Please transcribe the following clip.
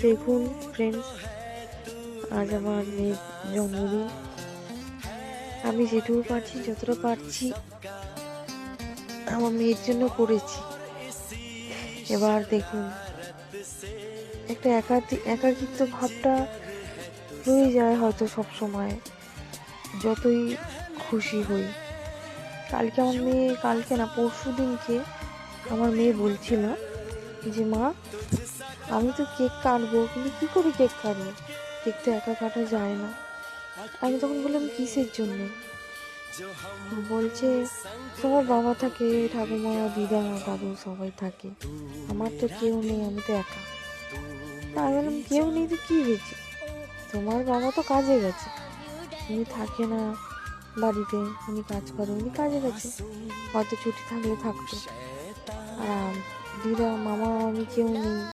দেখুন ফ্রেন্ডস, আজ আমার মেয়ের জন্মদিন। আমি যেটুকু পারছি, যতটা পারছি আমার মেয়ের জন্য করেছি। এবার দেখুন, একটা একাকিত্ব ভাবটা রয়ে যায় হয়তো সব সময়, যতই খুশি হই। কালকে না পরশুদিনকে আমার মেয়ে বলছিল যে মা, আমি তো কেক কাটবো, কিন্তু কি করে কেক কাটবো? কেক তো একা কাটা যায় না। আমি তখন বললাম কিসের জন্য? বলছে তোমার বাবা থাকে, ঠাকুমা, দিদা, দাদু সবাই থাকে, আমার তো কেউ নেই, আমি তো একা। আমি বললাম কেউ নেই তো কি হয়েছে, তোমার বাবা তো কাজে গেছে, উনি থাকে না বাড়িতে, উনি কাজ করে, উনি কাজে গেছে, হয়তো ছুটি থাকলে থাকতো। আর দিদা, মামা, আমি কেউ নেই।